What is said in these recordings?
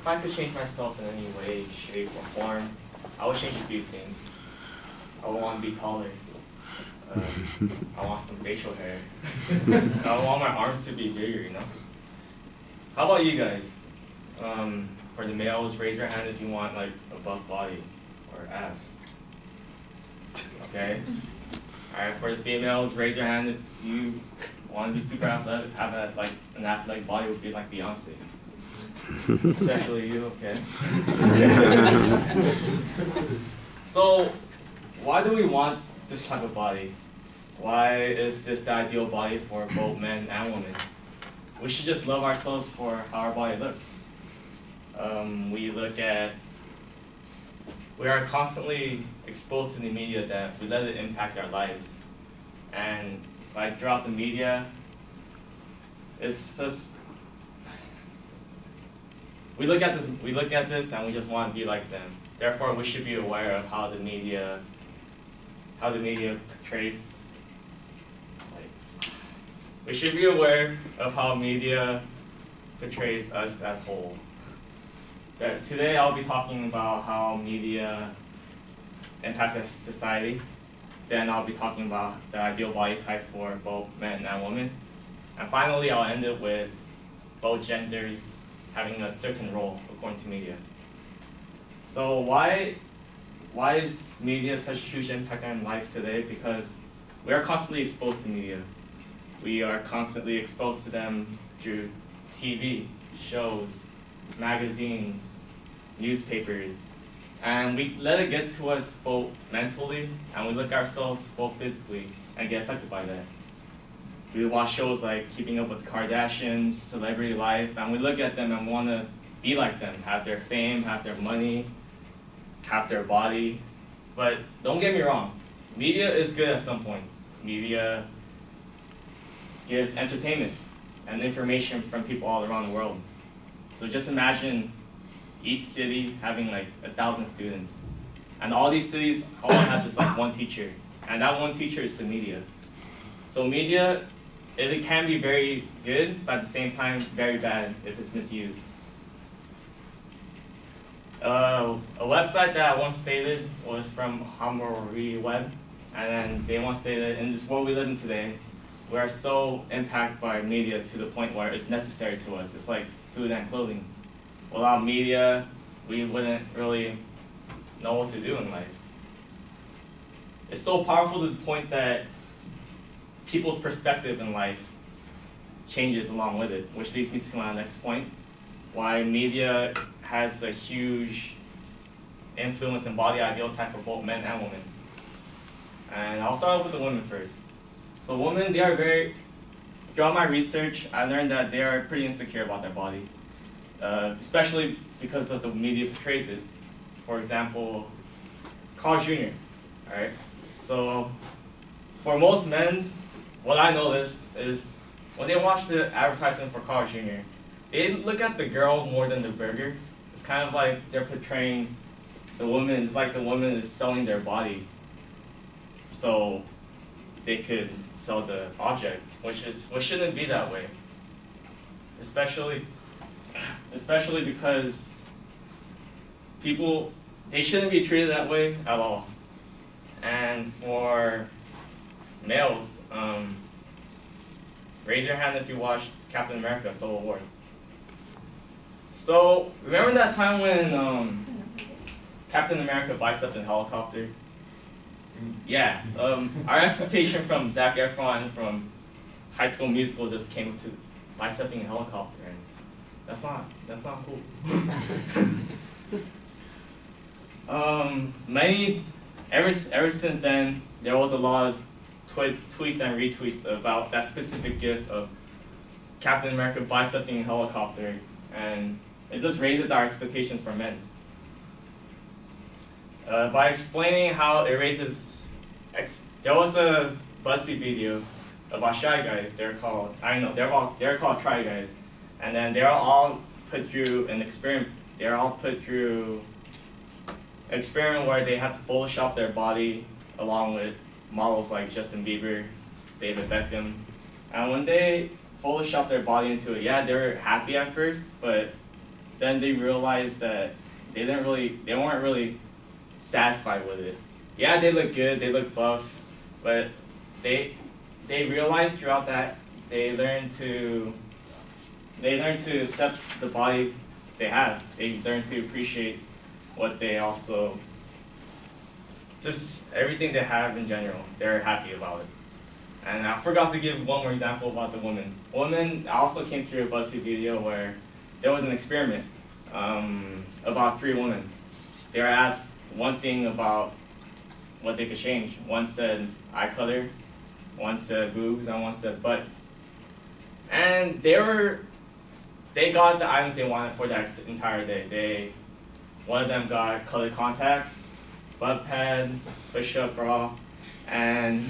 I could change myself in any way, shape, or form, I would change a few things. I would want to be taller. I want some facial hair. I want my arms to be bigger, you know? How about you guys? For the males, raise your hand if you want like a buff body or abs. Okay? Alright, for the females, raise your hand if you want to be super athletic, have an athletic body would be like Beyonce. Especially you, okay? So, why do we want this type of body? Why is this the ideal body for both men and women? We should just love ourselves for how our body looks. We are constantly exposed to the media that we let it impact our lives. And like throughout the media, it's just, we look at this and we just want to be like them. Therefore, we should be aware of how the media portrays. We should be aware of how media portrays us as whole. Today, I'll be talking about how media impacts our society. Then I'll be talking about the ideal body type for both men and women. And finally, I'll end it with both genders having a certain role according to media. So why is media such a huge impact on lives today? Because we are constantly exposed to media. We are constantly exposed to them through TV, shows, magazines, newspapers, and we let it get to us both mentally and we look at ourselves both physically and get affected by that. We watch shows like Keeping Up with the Kardashians, Celebrity Life, and we look at them and want to be like them, have their fame, have their money, have their body. But don't get me wrong, media is good at some points. Media gives entertainment and information from people all around the world. So just imagine each city having like 1,000 students. And all these cities all have just like one teacher. And that one teacher is the media. So media, it can be very good, but at the same time, very bad if it's misused. A website that I once stated was from Hamori Web. And then they once stated, in this world we live in today, we are so impacted by media to the point where it's necessary to us. It's like food and clothing. Without media, we wouldn't really know what to do in life. It's so powerful to the point that people's perspective in life changes along with it, which leads me to my next point, why media has a huge influence and body ideal type for both men and women. And I'll start off with the women first. So women, throughout my research, I learned that they are pretty insecure about their body, especially because of the media portrays it. For example, Carl Jr., alright? So for most men, what I noticed is when they watch the advertisement for Carl Jr., they look at the girl more than the burger. It's kind of like they're portraying the woman, it's like the woman is selling their body so they could sell the object, which shouldn't be that way. Especially because people, they shouldn't be treated that way at all. And for males, raise your hand if you watched Captain America: Civil War. So remember that time when Captain America biceps in a helicopter? Yeah, our expectation from Zac Efron from High School Musical just came to bicepping a helicopter, and that's not cool. Ever since then, there was a lot of tweets and retweets about that specific gif of Captain America bicepping a helicopter, and it just raises our expectations for men. By explaining how it raises, there was a BuzzFeed video about Shy Guys. They're called Try Guys, and then they're all put through an experiment. They're all put through an experiment where they have to Photoshop their body along with models like Justin Bieber, David Beckham, and when they Photoshop their body into it, yeah, they're happy at first, but then they realized that they weren't really satisfied with it. Yeah, they look good, they look buff, but they realized throughout that they learned to accept the body they have. They learned to appreciate what they also, just everything they have in general. They're happy about it. And I forgot to give one more example about the women. Women also came through a BuzzFeed video where there was an experiment about 3 women. They were asked one thing about what they could change. One said eye color, one said boobs, and one said butt. And they got the items they wanted for that entire day. One of them got colored contacts, butt pad, push-up bra, and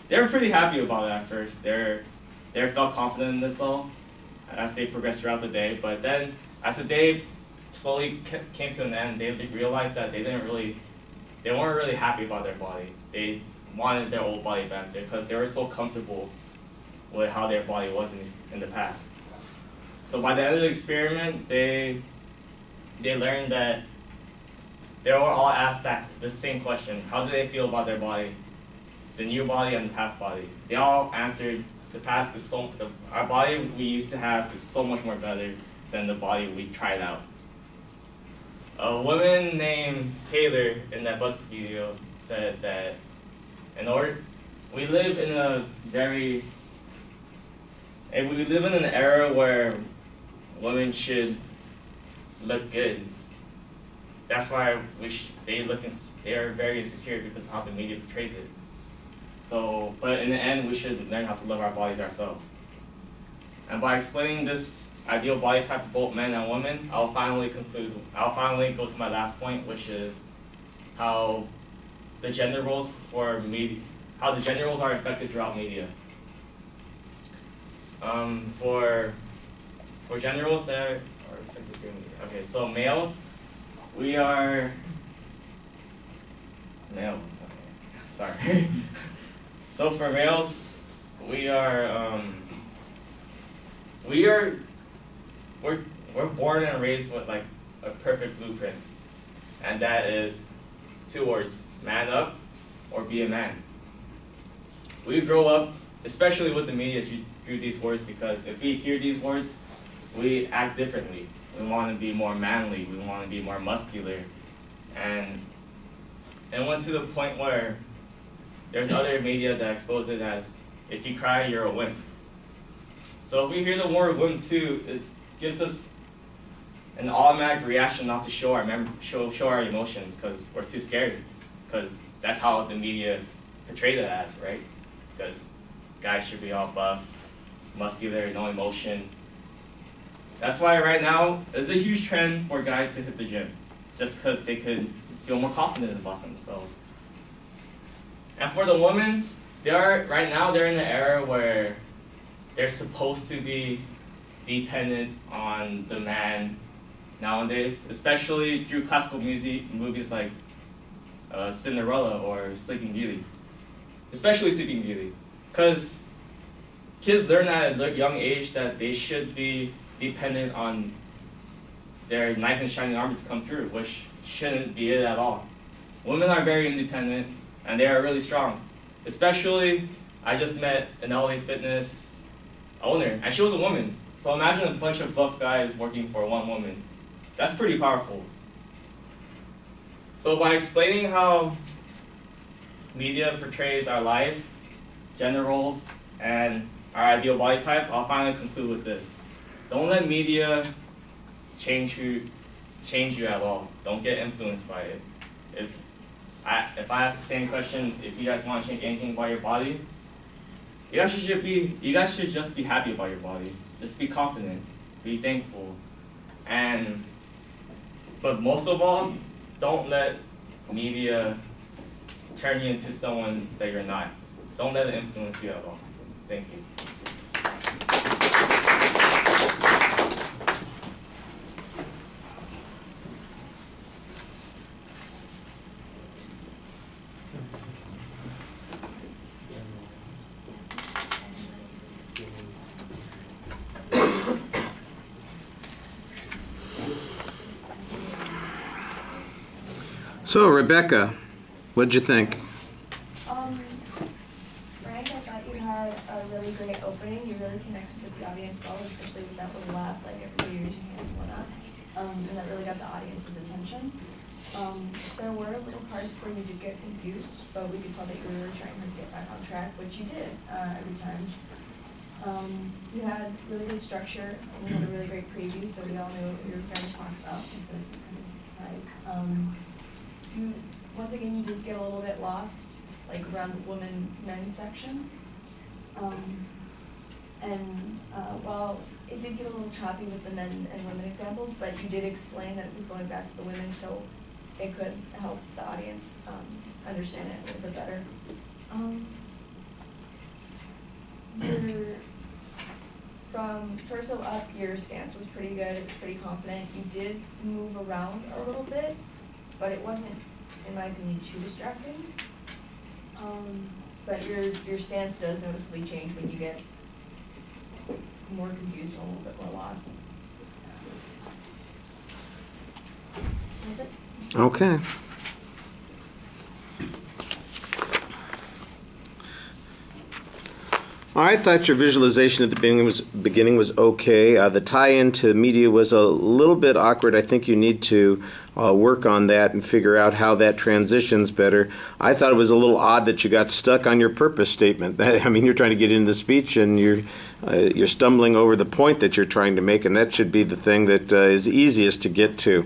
they were pretty happy about it at first. They felt confident in themselves as they progressed throughout the day. But then, as the day slowly came to an end, they realized that they weren't really happy about their body. They wanted their old body back there because they were so comfortable with how their body was in the past. So by the end of the experiment, they learned that they were all asked back the same question: how do they feel about their body, the new body and the past body? They all answered, the past is our body we used to have is so much more better than the body we tried out. A woman named Taylor in that BuzzFeed video said that we live in an era where women should look good. That's why they are very insecure because of how the media portrays it. So, but in the end, we should learn how to love our bodies ourselves. And by explaining this ideal body type for both men and women, I'll finally go to my last point, which is how the gender roles are affected throughout media. For gender roles that are affected through media. Okay, so males, we are males. Sorry. So for males, we're born and raised with like a perfect blueprint, and that is 2 words: man up or be a man. We grow up, especially with the media, through these words, because if we hear these words, we act differently. We want to be more manly. We want to be more muscular, and went to the point where there's other media that expose it as, if you cry, you're a wimp. So if we hear the word wimp too, it gives us an automatic reaction not to show our emotions because we're too scared, because that's how the media portrayed it as, right? Because guys should be all buff, muscular, no emotion. That's why right now there's a huge trend for guys to hit the gym, just because they could feel more confident about themselves. And for the women, right now they're in an era where they're supposed to be dependent on the man nowadays, especially through classical music, movies like Cinderella or Sleeping Beauty. Especially Sleeping Beauty. Because kids learn at a young age that they should be dependent on their knight in shining armor to come through, which shouldn't be it at all. Women are very independent, and they are really strong. Especially, I just met an LA Fitness owner, and she was a woman. So imagine a bunch of buff guys working for one woman. That's pretty powerful. So by explaining how media portrays our life, gender roles, and our ideal body type, I'll finally conclude with this. Don't let media change you at all. Don't get influenced by it. If I ask the same question, if you guys want to change anything about your body, you guys should just be happy about your bodies. Just be confident, be thankful, but most of all, don't let media turn you into someone that you're not. Don't let it influence you at all. Thank you. So, Rebecca, what'd you think? Frank, I thought you had a really great opening. You really connected with the audience well, especially with that little laugh, like everybody raised your hand and whatnot. And that really got the audience's attention. There were little parts where you did get confused, but we could tell that you were trying to get back on track, which you did every time. You had really good structure, and you had a really great preview, so we all knew what we were going to talk about instead of some kind of surprise. Once again, you did get a little bit lost, like around the women-men section. While it did get a little choppy with the men and women examples, but you did explain that it was going back to the women, so it could help the audience understand it a little bit better. From torso up, your stance was pretty good. It was pretty confident. You did move around a little bit, but it wasn't, in my opinion, too distracting. But your stance does noticeably change when you get more confused and a little bit more lost. That's it. Okay. I thought your visualization at the beginning was okay. The tie-in to media was a little bit awkward. I think you need to work on that and figure out how that transitions better. I thought it was a little odd that you got stuck on your purpose statement. I mean, you're trying to get into the speech and you're stumbling over the point that you're trying to make, and that should be the thing that is easiest to get to.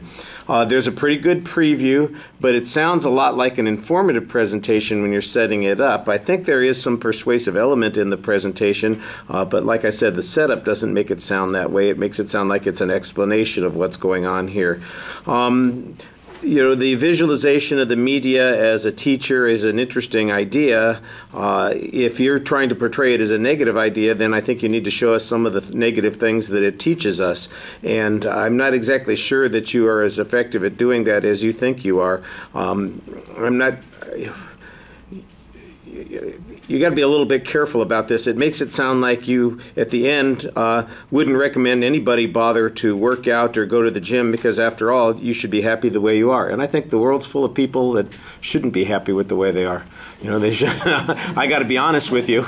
There's a pretty good preview, but it sounds a lot like an informative presentation when you're setting it up. I think there is some persuasive element in the presentation, but like I said, the setup doesn't make it sound that way. It makes it sound like it's an explanation of what's going on here. You know, the visualization of the media as a teacher is an interesting idea. If you're trying to portray it as a negative idea, then I think you need to show us some of the negative things that it teaches us. And I'm not exactly sure that you are as effective at doing that as you think you are. You got to be a little bit careful about this. It makes it sound like you, at the end, wouldn't recommend anybody bother to work out or go to the gym because, after all, you should be happy the way you are. And I think the world's full of people that shouldn't be happy with the way they are. You know, they should. I got to be honest with you.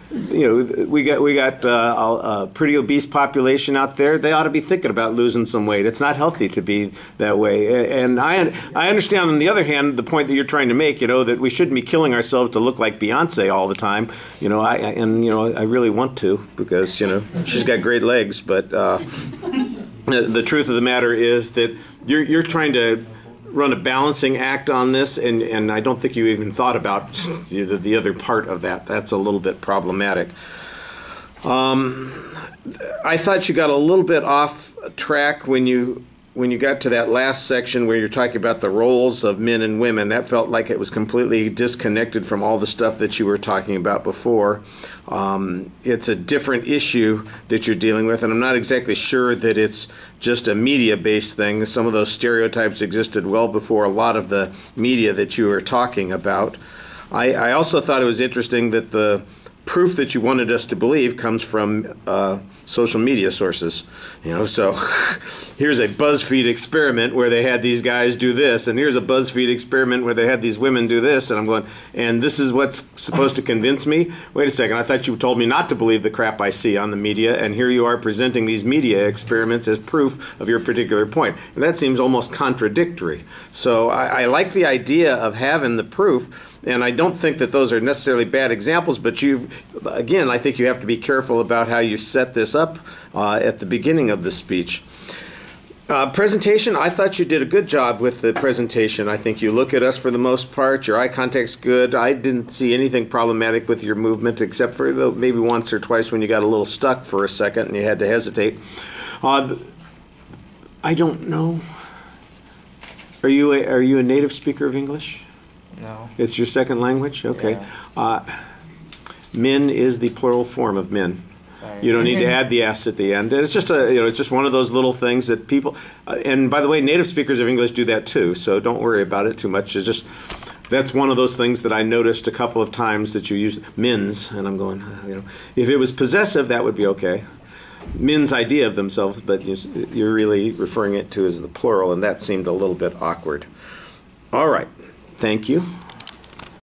You know, we got a pretty obese population out there. They ought to be thinking about losing some weight. It's not healthy to be that way. And I understand, on the other hand, the point that you're trying to make. You know, that we shouldn't be killing ourselves to look like Beyonce all the time. You know, I really want to, because, you know, she's got great legs. But the truth of the matter is that you're trying to run a balancing act on this, and I don't think you even thought about the other part of that. That's a little bit problematic. I thought you got a little bit off track when you got to that last section where you're talking about the roles of men and women. That felt like it was completely disconnected from all the stuff that you were talking about before. It's a different issue that you're dealing with, and I'm not exactly sure that it's just a media-based thing. Some of those stereotypes existed well before a lot of the media that you were talking about. I also thought it was interesting that the proof that you wanted us to believe comes from social media sources. You know, so here's a BuzzFeed experiment where they had these guys do this, and here's a BuzzFeed experiment where they had these women do this, and I'm going, and this is what's supposed to convince me? Wait a second, I thought you told me not to believe the crap I see on the media, and here you are presenting these media experiments as proof of your particular point. And that seems almost contradictory. So I like the idea of having the proof, and I don't think that those are necessarily bad examples, but again, I think you have to be careful about how you set this up at the beginning of the speech. Presentation, I thought you did a good job with the presentation. I think you look at us for the most part. Your eye contact's good. I didn't see anything problematic with your movement, except for maybe once or twice when you got a little stuck for a second and you had to hesitate. I don't know. Are you a native speaker of English? No. It's your second language? Okay. Yeah. Men is the plural form of men. Sorry. You don't need to add the s at the end. It's just it's just one of those little things that people. And by the way, native speakers of English do that too. So don't worry about it too much. It's just that's one of those things that I noticed a couple of times that you use men's, and I'm going, you know, if it was possessive, that would be okay. men's idea of themselves, but you're really referring it to as the plural, and that seemed a little bit awkward. All right. Thank you.